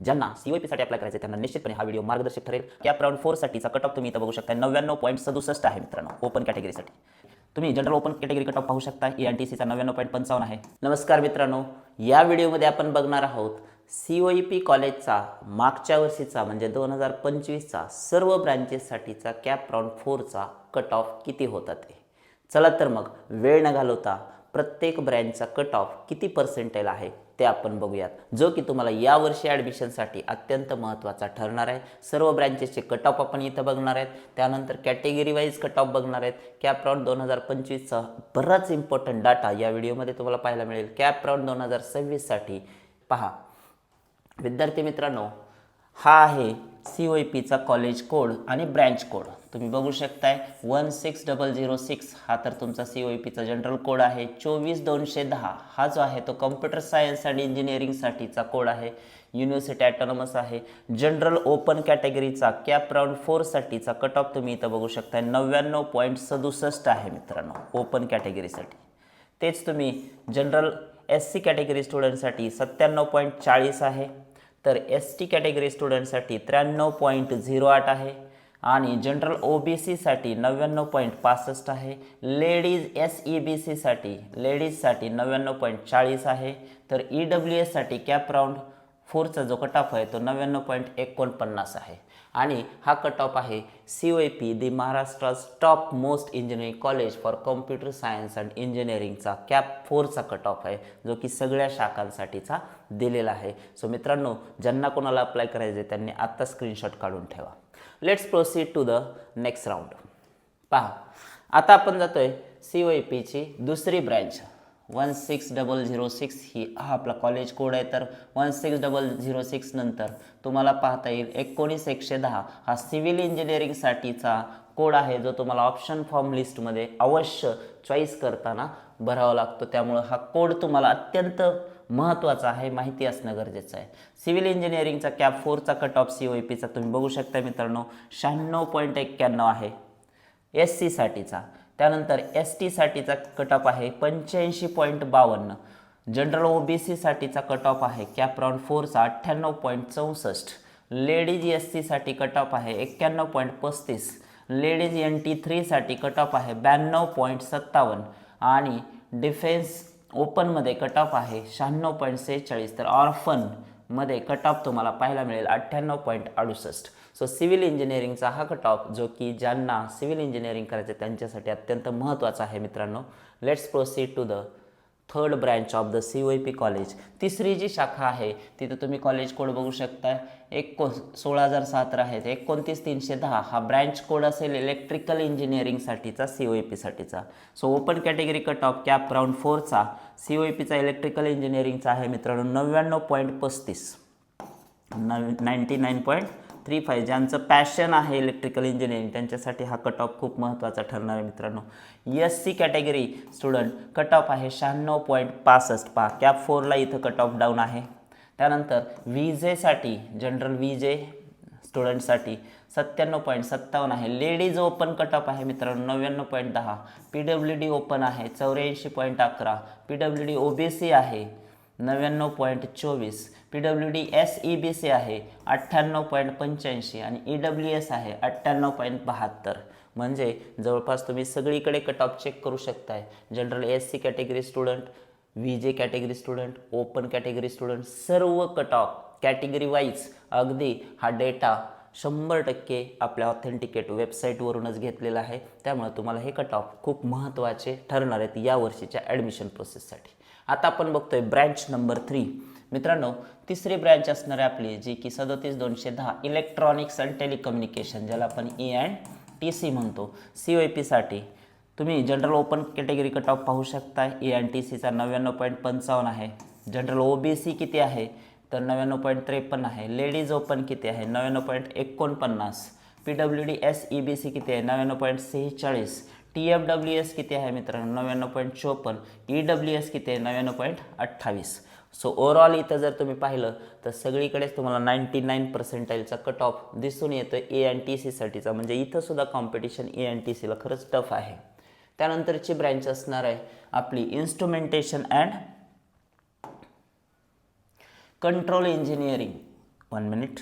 ज्यांना सीओईपी साठी अप्लाय करायचे त्यांना निश्चितपणे हा व्हिडिओ मार्गदर्शक ठरेल। कॅप राउंड 4 साठीचा कट ऑफ तुम्ही इथं बघू शकता 99.67 आहे मित्रांनो ओपन कॅटेगरीसाठी। तुम्ही general open category cut of पाहू शकता। ENTCचा 99.55 आहे। नमस्कार मित्रांनो, या व्हिडिओमध्ये आपण बघणार आहोत सीओईपी कॉलेजचा मागच्या वर्षीचा म्हणजे 2025चा सर्व ब्रांचेससाठीचा कॅप राउंड 4चा कट ऑफ किती होता ते। चला तर मग वेळ न घालवता प्रत्येक ब्रँचचा कट ऑफ किती पर्सेंटेज आहे ते आपण बघूयात, जो की तुम्हाला या वर्षी ॲडमिशनसाठी अत्यंत महत्त्वाचा ठरणार आहे। सर्व ब्रँचेसचे कट ऑफ आपण इथं बघणार आहेत, त्यानंतर कॅटेगरी वाईज कट ऑफ बघणार आहेत। कॅप राउंड 2025चा बराच इम्पॉर्टंट डाटा या व्हिडिओमध्ये तुम्हाला पाहायला मिळेल। कॅप राउंड 2026साठी पहा विद्यार्थी मित्रांनो, हा आहे सीओईपीचा कॉलेज कोड आणि ब्रँच कोड तुम्ही बघू शकताय 16006 हा तर तुमचा सीओईपीचा जनरल कोड आहे। 24210 हा जो आहे तो कम्प्युटर सायन्स आणि इंजिनिअरिंगसाठीचा कोड आहे। युनिव्हर्सिटी ॲटॉनॉमस आहे। जनरल ओपन कॅटेगरीचा कॅप राउंड 4 साठीचा कट ऑफ तुम्ही इथं बघू शकताय 99.67 आहे मित्रांनो ओपन कॅटेगरीसाठी। तेच तुम्ही जनरल SC कॅटेगरी स्टुडंटसाठी 97.40 आहे, तर ST कॅटेगरी स्टुडंटसाठी 93.08 आहे आणि जनरल OBC साठी 99.65 आहे। लेडीज SEBC साठी लेडीजसाठी 99.40 आहे, तर EWS साठी कॅप राउंड 4चा जो कट ऑफ आहे तो 99.49 आहे। आणि हा कट ऑफ आहे COEP the Maharashtra's top most engineering college for computer science and इंजिनिअरिंगचा कॅप 4चा कट ऑफ आहे, जो की सगळ्या शाखांसाठीचा दिलेला आहे। सो मित्रांनो, ज्यांना कोणाला अप्लाय करायचे त्यांनी आत्ता स्क्रीनशॉट काढून ठेवा। Let's proceed to the next round. पहा आता आपण जातोय सीओईपीची दुसरी ब्रँच 16006 ही हा आपला कॉलेज कोड आहे। तर 16006 नंतर तुम्हाला पाहता येईल 19110 हा सिव्हिल इंजिनिअरिंगसाठीचा कोड आहे, जो तुम्हाला ऑप्शन फॉर्म लिस्टमध्ये अवश्य चॉईस करताना भरावा लागतो। त्यामुळे हा कोड तुम्हाला अत्यंत महत्त्वाचा आहे, माहिती असणं गरजेचं आहे। सिव्हिल इंजिनिअरिंगचा कॅप 4चा कट ऑफ सीओईपीचा तुम्ही बघू शकता मित्रांनो 96.91 आहे SC साठीचा। त्यानंतर ST साठीचा कट ऑफ आहे 85.52। जनरल OBC साठीचा कट ऑफ आहे कॅप राउंड 4चा 98.64। लेडीज SC साठी कट ऑफ आहे 91.35। लेडीज NT3 साठी कट ऑफ आहे 92.57 आणि डिफेन्स ओपनमध्ये कट ऑफ आहे 96.46। तर ऑर्फनमध्ये कट ऑफ तुम्हाला पाहायला मिळेल 98.68। सो सिव्हिल इंजिनिअरिंगचा हा कट ऑफ जो की ज्यांना सिव्हिल इंजिनिअरिंग करायचं त्यांच्यासाठी अत्यंत महत्त्वाचा आहे मित्रांनो। Let's proceed to the third branch of the COEP college. तिसरी जी शाखा आहे तिथं तुम्ही कॉलेज कोड बघू शकताय 16017 आहे, 29310 हा ब्रँच कोड असेल इलेक्ट्रिकल इंजिनिअरिंगसाठीचा सीओईपीसाठीचा। So open category cut off CAP round 4चा सीओईपीचा इलेक्ट्रिकल इंजिनिअरिंगचा आहे मित्रांनो 99.35 99.35। ज्यांचं पॅशन आहे इलेक्ट्रिकल इंजिनिअरिंग त्यांच्यासाठी हा कट ऑफ खूप महत्त्वाचा ठरणार आहे मित्रांनो। SC category student cut off आहे 96.65 पहा कॅप 4ला इथं कट ऑफ डाऊन आहे। त्यानंतर VJ जनरल VJ स्टुडंटसाठी 97.57 आहे। लेडीज ओपन कट ऑफ आहे मित्रांनो 99.10। PWD ओपन आहे 84.11। PWD OBC आहे 99.24। PWD SEBC आहे 98.85 आणि EWS आहे 98.72। म्हणजे जवळपास तुम्ही सगळीकडे कट ऑफ चेक करू शकताय। General SC category student, VJ category student, open category student सर्व कट ऑफ कॅटेगरी वाईज अगदी हा डेटा 100% आपल्या ऑथेंटिकेट वेबसाईटवरूनच घेतलेला आहे। त्यामुळे तुम्हाला हे कट ऑफ खूप महत्त्वाचे ठरणार आहेत या वर्षीच्या ॲडमिशन प्रोसेससाठी। आता आपण बघतोय ब्रँच नंबर 3 मित्रांनो। तिसरी ब्रँच असणार आहे आपली जी की 37210 इलेक्ट्रॉनिक्स अँड टेलिकम्युनिकेशन, ज्याला आपण ENTC म्हणतो। सीओईपीसाठी तुम्ही general open category cut of पाहू शकताय ENTCचा 99.55 आहे। जनरल OBC किती आहे तर 99.53 आहे। लेडीज ओपन किती आहे 99.49। PWD SEBC किती आहे 99.46। TFWS किती आहे मित्रांनो 99.54। EWS किती आहे 99.28। सो ओव्हरऑल इथं जर तुम्ही पाहिलं तर सगळीकडेच तुम्हाला 99% कट ऑफ दिसून येतो ENTC साठीचा। म्हणजे इथं सुद्धा कॉम्पिटिशन ENTCला खरंच टफ आहे। त्यानंतरची ब्रँच असणार आहे आपली instrumentation and control engineering 1 minute.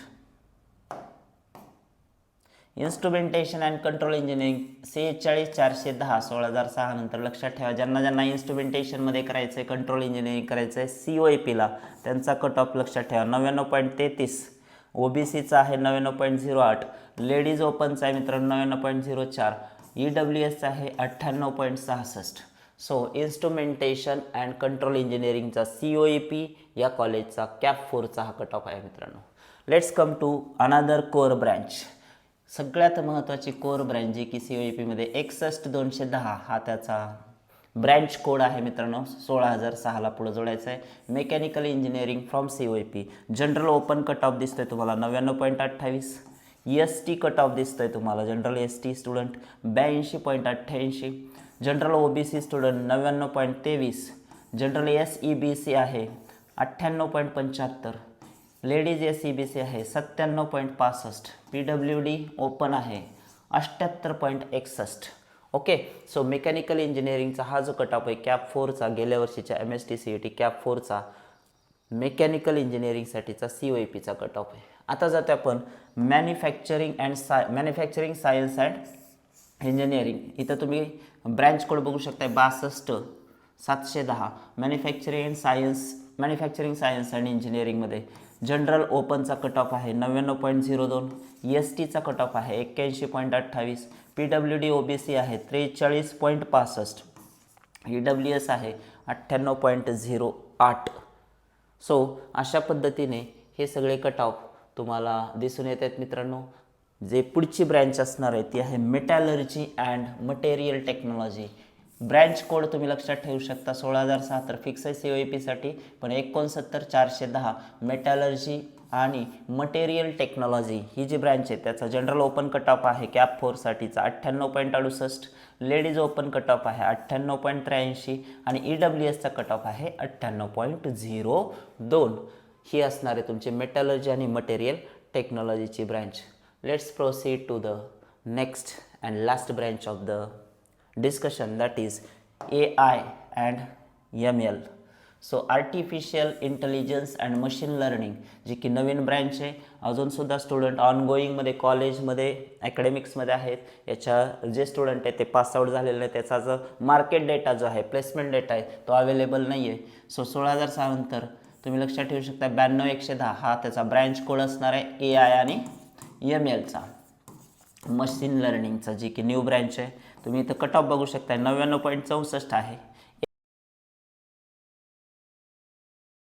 Instrumentation and control engineering 46410 16006 नंतर लक्षात ठेवा, ज्यांना ज्यांना इन्स्ट्रुमेंटेशनमध्ये करायचं आहे, कंट्रोल इंजिनिअरिंग करायचं आहे COAPला, त्यांचा कट ऑफ लक्षात ठेवा 99.33. OBCचा आहे 99.08. लेडीज ओपनचा आहे मित्रांनो 99.04. EWSचा आहे 98.66. सो इन्स्ट्रुमेंटेशन अँड कंट्रोल इंजिनिअरिंगचा COAP या कॉलेजचा कॅप 4चा हा कट ऑफ आहे मित्रांनो. Let's come to another core branch. सगळ्यात महत्त्वाची कोर ब्रँच जी की COAPमध्ये 61210 हा त्याचा ब्रँच कोड आहे मित्रांनो. 16006ला पुढं जोडायचं आहे. Mechanical engineering from COAP. General open cut of दिसतोय तुम्हाला 99.28. ST कट ऑफ दिसतोय तुम्हाला, general ST student 82.88. General OBC student 99.23. General SEBC आहे 98.75. लेडीज SEBC आहे 97.65. PWD ओपन आहे 78.61. ओके. सो मेकॅनिकल इंजिनिअरिंगचा हा जो कट ऑफ आहे कॅप 4चा, गेल्या वर्षीच्या MST CET कॅप 4चा मेकॅनिकल इंजिनिअरिंगसाठीचा COAPचा कट ऑफ आहे. आता जातो आपण मॅन्युफॅक्चरिंग सायन्स अँड इंजिनिअरिंग. इथं तुम्ही ब्रँच कोड बघू शकता 62710. मॅन्युफॅक्चरिंग सायन्स अँड इंजिनिअरिंगमध्ये जनरल ओपनचा कट ऑफ आहे 99.02. STचा कट ऑफ आहे 81.28. PWD OBC आहे 43.65. EWS आहे 98.08. सो अशा पद्धतीने हे सगळे कट ऑफ तुम्हाला दिसून येत आहेत मित्रांनो. जे पुढची ब्रँच असणार आहे ती आहे metallurgy and material technology. Branch code तुम्ही लक्षात ठेवू शकता 16006 तर फिक्स आहे COAPसाठी, पण 69410 मेटॅलर्जी आणि मटेरियल टेक्नॉलॉजी ही जी ब्रँच आहे त्याचा जनरल ओपन कट ऑफ आहे कॅप 4साठीचा 98.68. लेडीज ओपन कट ऑफ आहे 98.83 आणि EWSचा कट ऑफ आहे 98.02. ही असणार आहे तुमची मेटॅलर्जी आणि मटेरियल टेक्नॉलॉजीची branch. Let's proceed to the next and last branch of the discussion, that is AI and ML. So artificial intelligence and machine learning जी की नवीन ब्रँच आहे. अजूनसुद्धा स्टुडंट ऑनगोईंगमध्ये कॉलेजमध्ये ॲकॅडमिक्समध्ये आहेत. याच्या जे स्टुडंट आहेत ते पासआउट झालेले आहेत, त्याचा जो मार्केट डेटा जो आहे, प्लेसमेंट डेटा आहे तो अवेलेबल नाही आहे. सो 16006 नंतर तुम्ही लक्षात ठेवू शकता 92110 हा त्याचा ब्रँच कोड असणार आहे AI आणि MLचा मशीन लर्निंगचा, जी की न्यू ब्रँच आहे. तुम्ही इथं कट ऑफ बघू शकता 99.64 आहे.